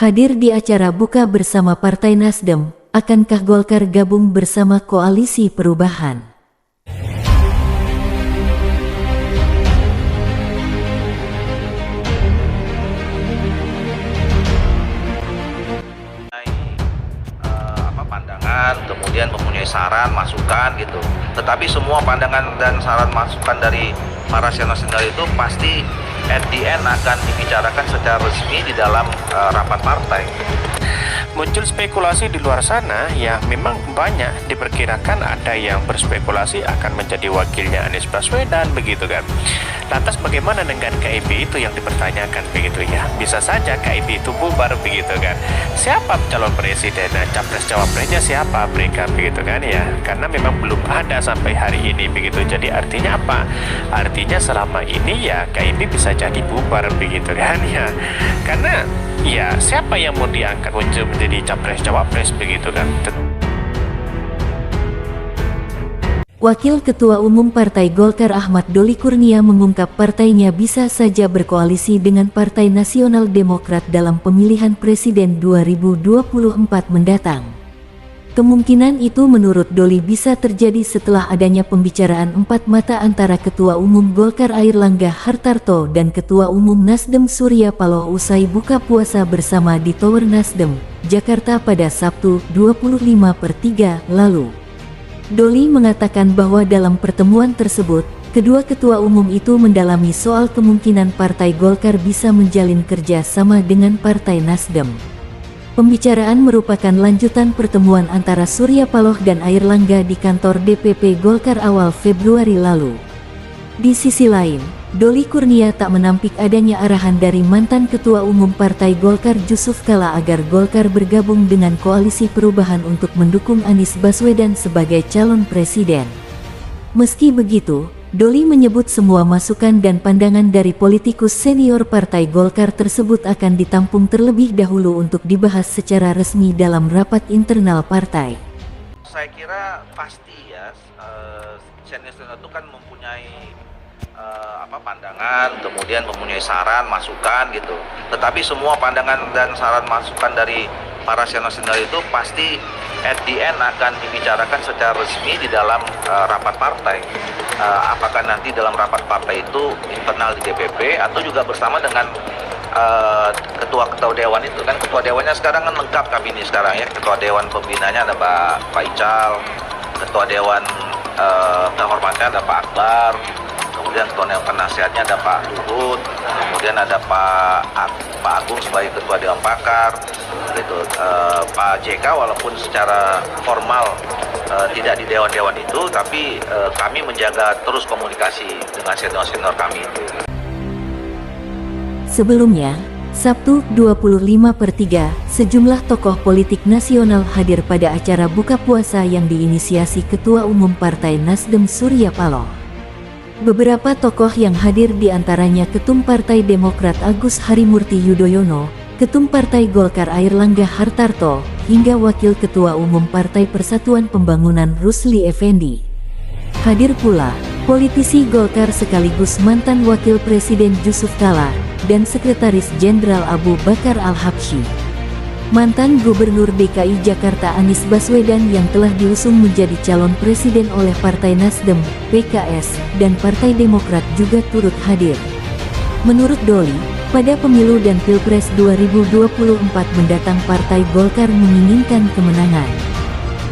Hadir di acara buka bersama Partai Nasdem, akankah Golkar gabung bersama Koalisi Perubahan? Pandangan, kemudian mempunyai saran, masukan gitu. Tetapi semua pandangan dan saran masukan dari para senior-senior itu pasti at the end akan dibicarakan secara resmi di dalam rapat partai. Muncul spekulasi di luar sana ya, memang banyak diperkirakan ada yang berspekulasi akan menjadi wakilnya Anies Baswedan begitu kan. Lantas bagaimana dengan KIP itu yang dipertanyakan begitu ya? Bisa saja KIP itu bubar begitu kan. Siapa calon presiden, capres cawapresnya siapa mereka begitu kan ya? Karena memang belum ada sampai hari ini begitu. Jadi artinya apa? Artinya selama ini ya KIP bisa jadi bubar begitu kan ya. Karena ya siapa yang mau diangkat untuk menjadi capres cawapres begitu kan. Wakil Ketua Umum Partai Golkar Ahmad Doli Kurnia mengungkap partainya bisa saja berkoalisi dengan Partai Nasional Demokrat dalam pemilihan presiden 2024 mendatang. Kemungkinan itu menurut Doli bisa terjadi setelah adanya pembicaraan empat mata antara Ketua Umum Golkar Airlangga Hartarto dan Ketua Umum Nasdem Surya Paloh usai buka puasa bersama di Tower Nasdem, Jakarta pada Sabtu 25/3 lalu. Doli mengatakan bahwa dalam pertemuan tersebut, kedua ketua umum itu mendalami soal kemungkinan Partai Golkar bisa menjalin kerja sama dengan Partai Nasdem. Pembicaraan merupakan lanjutan pertemuan antara Surya Paloh dan Airlangga di kantor DPP Golkar awal Februari lalu. Di sisi lain, Doli Kurnia tak menampik adanya arahan dari mantan Ketua Umum Partai Golkar Jusuf Kalla agar Golkar bergabung dengan Koalisi Perubahan untuk mendukung Anies Baswedan sebagai calon presiden. Meski begitu, Doli menyebut semua masukan dan pandangan dari politikus senior Partai Golkar tersebut akan ditampung terlebih dahulu untuk dibahas secara resmi dalam rapat internal partai. Saya kira pasti ya, senior-senior itu kan mempunyai pandangan, kemudian mempunyai saran, masukan gitu. Tetapi semua pandangan dan saran masukan dari para senior-senior itu pasti at the end akan dibicarakan secara resmi di dalam rapat partai. Apakah nanti dalam rapat partai itu internal di DPP atau juga bersama dengan ketua-ketua dewan itu kan. Ketua dewannya sekarang kan lengkap kami ini sekarang ya. Ketua dewan pembinanya ada Pak Ical, ketua dewan kehormatannya ada Pak Akbar, kemudian ketua dewan penasihatnya ada Pak Luhut, kemudian ada Pak Agung sebagai ketua dewan pakar gitu. Pak JK walaupun secara formal tidak di dewan-dewan itu, tapi kami menjaga terus komunikasi dengan senior-senior kami itu. Sebelumnya, Sabtu 25/3, sejumlah tokoh politik nasional hadir pada acara buka puasa yang diinisiasi Ketua Umum Partai Nasdem Surya Paloh. Beberapa tokoh yang hadir diantaranya Ketum Partai Demokrat Agus Harimurti Yudhoyono, Ketum Partai Golkar Airlangga Hartarto, hingga Wakil Ketua Umum Partai Persatuan Pembangunan Rusli Effendi. Hadir pula politisi Golkar sekaligus mantan Wakil Presiden Jusuf Kalla dan Sekretaris Jenderal Abu Bakar Al-Habsyi. Mantan Gubernur DKI Jakarta Anies Baswedan yang telah diusung menjadi calon presiden oleh Partai Nasdem, PKS, dan Partai Demokrat juga turut hadir. Menurut Doli, pada pemilu dan Pilpres 2024 mendatang Partai Golkar menginginkan kemenangan.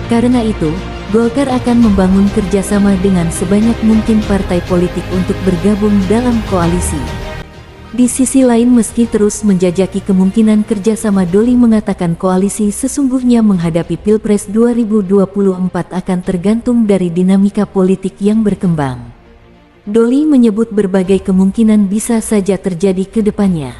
Karena itu, Golkar akan membangun kerjasama dengan sebanyak mungkin partai politik untuk bergabung dalam koalisi. Di sisi lain, meski terus menjajaki kemungkinan kerjasama, Doli mengatakan koalisi sesungguhnya menghadapi Pilpres 2024 akan tergantung dari dinamika politik yang berkembang. Doli menyebut berbagai kemungkinan bisa saja terjadi ke depannya.